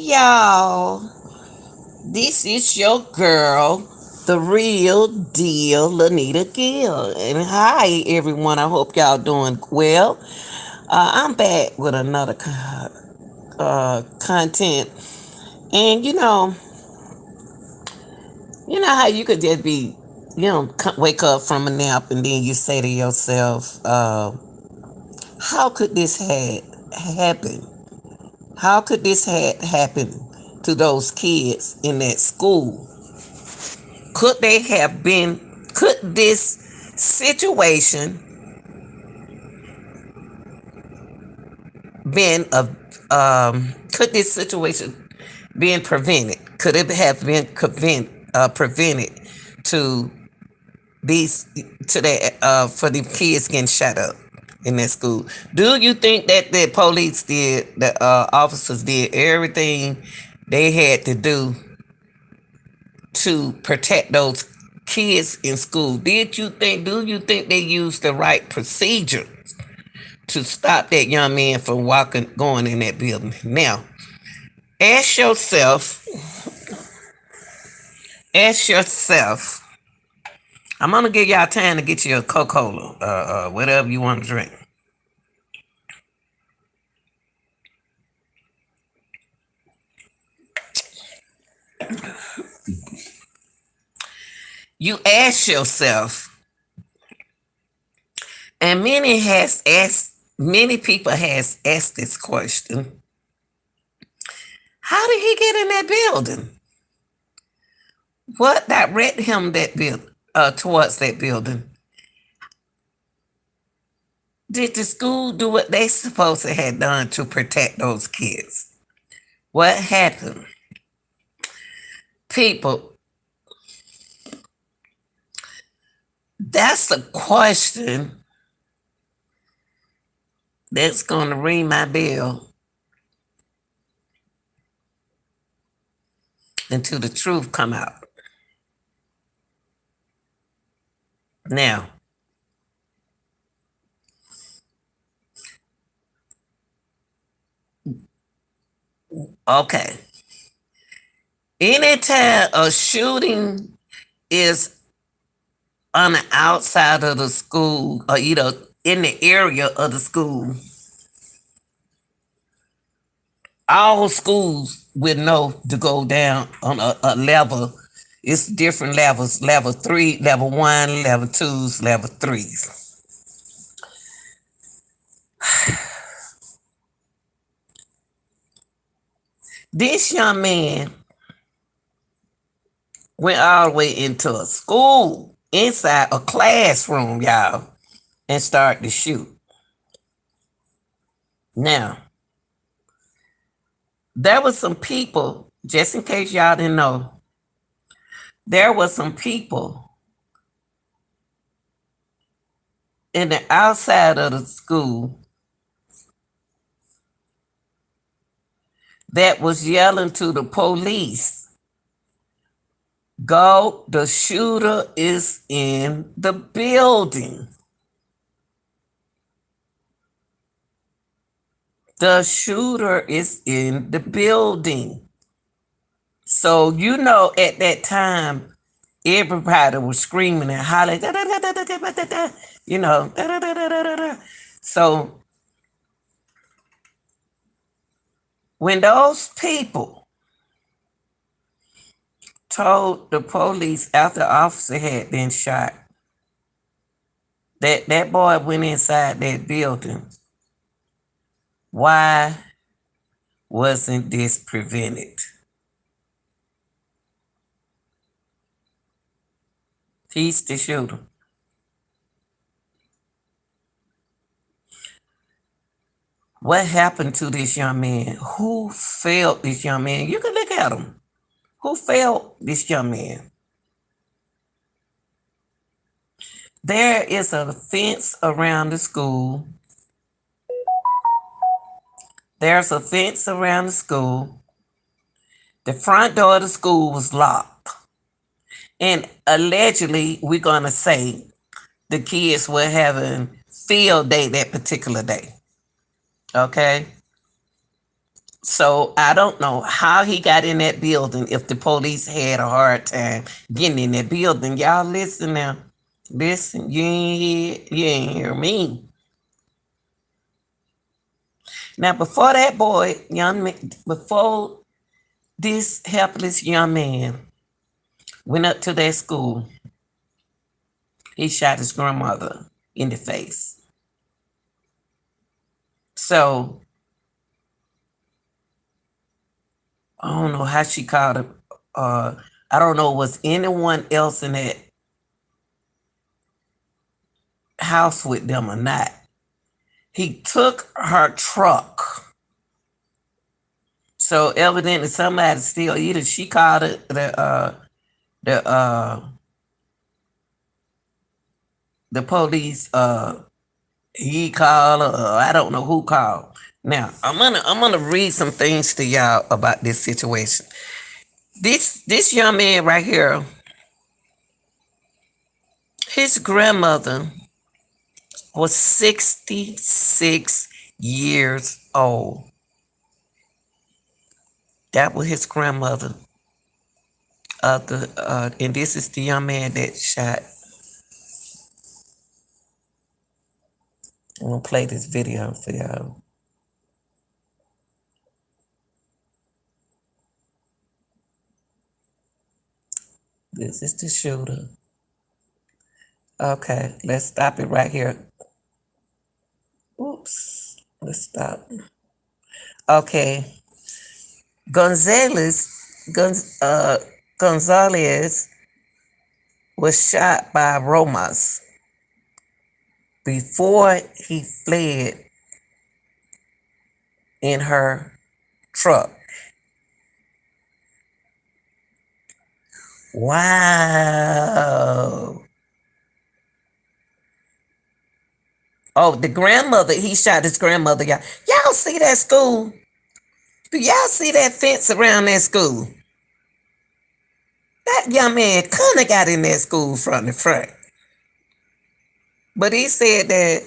y'all. This is your girl, the real deal, Lanita Gill. And hi, everyone. I hope y'all doing well. I'm back with another content. And you know how you could just be, wake up from a nap and then you say to yourself, how could this happen? How could this happen to those kids in that school? Could they have been, could this situation been of, could this situation been prevented? Could it have been prevented to these, to that, for the kids getting shut up in that school? Do you think that the police did, the officers did everything they had to do to protect those kids in school? Do you think they used the right procedure to stop that young man from going in that building? Now, ask yourself, ask yourself, I'm gonna give y'all time to get you a Coca-Cola, whatever you want to drink. You ask yourself, and many people has asked this question: how did he get in that building? What directed him towards that building? Did the school do what they supposed to have done to protect those kids? What happened? People, that's a question that's going to ring my bell until the truth come out. Now, okay. Anytime a shooting is on the outside of the school or either in the area of the school, all schools would know to go down on a level. It's different levels: level 3, level 1, level 2s, level 3s. This young man went all the way into a school, inside a classroom, y'all, and started to shoot. Now, there was some people, just in case y'all didn't know, there was some people in the outside of the school that was yelling to the police, go, the shooter is in the building. The shooter is in the building. So, at that time, everybody was screaming and hollering, da, da, da, da, da, da, da, da, da, da, da, da, da, da. So, when those people told the police after the officer had been shot that boy went inside that building, why wasn't this prevented? He's the shooter. What happened to this young man? Who failed this young man? You can look at him. Who failed this young man? There is a fence around the school. There's a fence around the school. The front door of the school was locked. And allegedly, we're going to say the kids were having field day that particular day. Okay? So I don't know how he got in that building if the police had a hard time getting in that building. Y'all listen now. Listen, you ain't hear me. Now before that boy, young man, before this helpless young man went up to that school, he shot his grandmother in the face. So I don't know how she called it. Uh, I don't know was anyone else in that house with them or not. He took her truck. So evidently somebody still either she called it the the police, he called or I don't know who called. Now I'm gonna read some things to y'all about this situation. This young man right here, his grandmother was 66 years old. That was his grandmother. And this is the young man that shot. I'm gonna play this video for y'all. This is the shooter. Okay, let's stop it right here. Oops, let's stop. Okay, Gonzalez, Gonzalez was shot by Romas before he fled in her truck. Wow. Oh, the grandmother, he shot his grandmother. Y'all see that school? Do y'all see that fence around that school? That young man couldn't have got in that school from the front. But he said that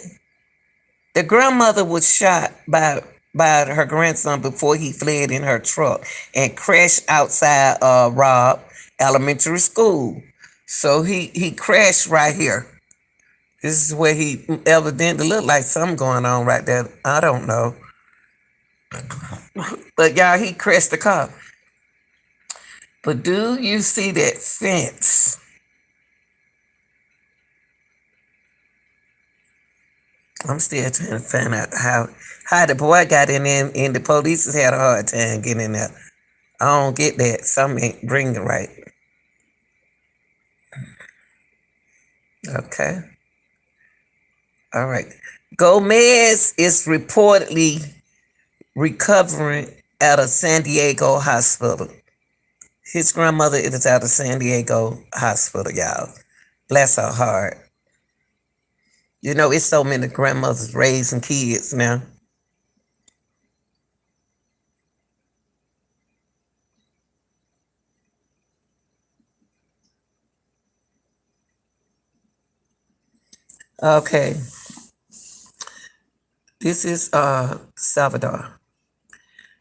the grandmother was shot by her grandson before he fled in her truck and crashed outside Robb Elementary School. So he crashed right here. This is where he evidently looked like something going on right there. I don't know. But y'all, he crashed the car. But do you see that fence? I'm still trying to find out how the boy got in there and the police has had a hard time getting in there. I don't get that. Something ain't bringing right. Okay. All right. Gomez is reportedly recovering at a San Diego hospital. His grandmother is at a San Diego hospital, y'all. Bless her heart. You know, it's so many grandmothers raising kids now. Okay. This is Salvador.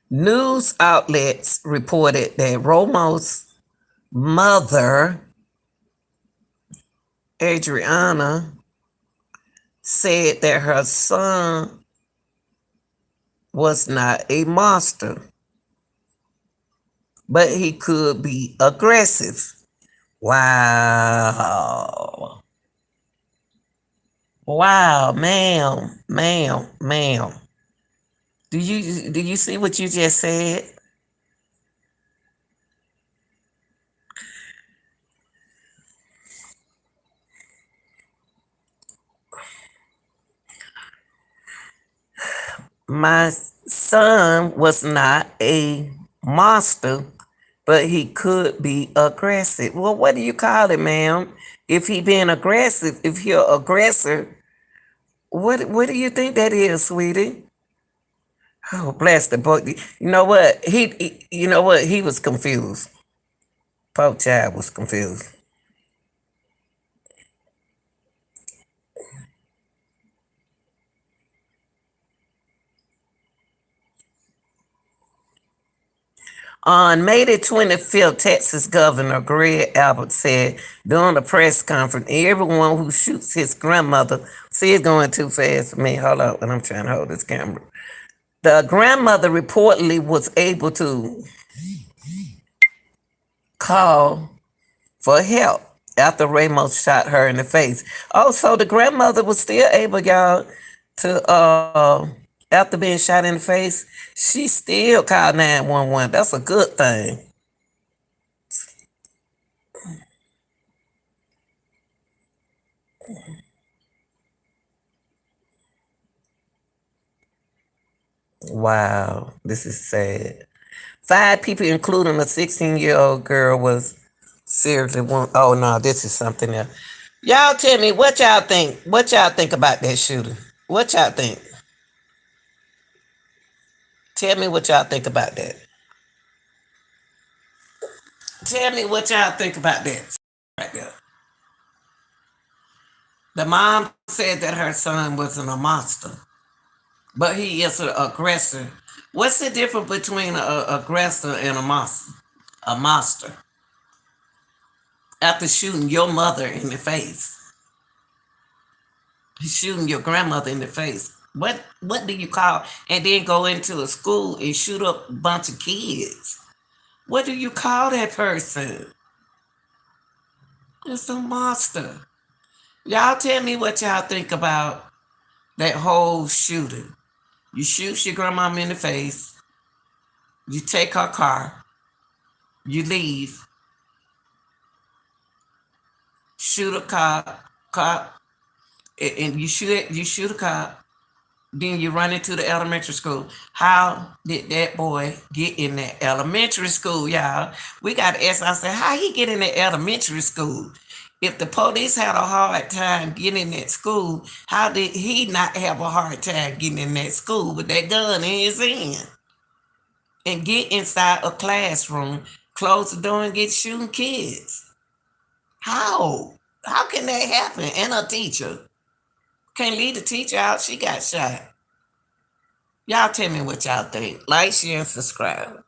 News outlets reported that Romo's mother, Adriana, said that her son was not a monster, but he could be aggressive. Wow. Wow, ma'am. Do you see what you just said? My son was not a monster, but he could be aggressive. Well, what do you call it, ma'am? If he being aggressive, if he an aggressor, what do you think that is, sweetie? Oh, bless the boy. You know what? You know what? He was confused. Poor child was confused. On May the 25th, Texas Governor Greg Abbott said during a press conference, everyone who shoots his grandmother, see it's going too fast for me. Hold up, and I'm trying to hold this camera. The grandmother reportedly was able to call for help after Ramos shot her in the face. Also, the grandmother was still able, y'all, to after being shot in the face, she still called 911. That's a good thing. Wow, this is sad. Five people, including a 16-year-old girl, was seriously wounded. Oh no, this is something else. Y'all tell me what y'all think. What y'all think about that shooting? What y'all think? Tell me what y'all think about that. Tell me what y'all think about that. Right there. The mom said that her son wasn't a monster, but he is an aggressor. What's the difference between an aggressor and a monster? A monster. After shooting your mother in the face, he's shooting your grandmother in the face. What do you call? And then go into a school and shoot up a bunch of kids. What do you call that person? It's a monster. Y'all tell me what y'all think about that whole shooting. You shoot your grandmama in the face, you take her car, you leave, shoot a cop, and you shoot a cop, then you run into the elementary school. How did that boy get in that elementary school, y'all? We got to ask ourselves, how he get in that elementary school? If the police had a hard time getting in that school, how did he not have a hard time getting in that school with that gun in his hand? And get inside a classroom, close the door, and get shooting kids. How? How can that happen? And a teacher can't leave the teacher out. She got shot. Y'all tell me what y'all think. Like, share, and subscribe.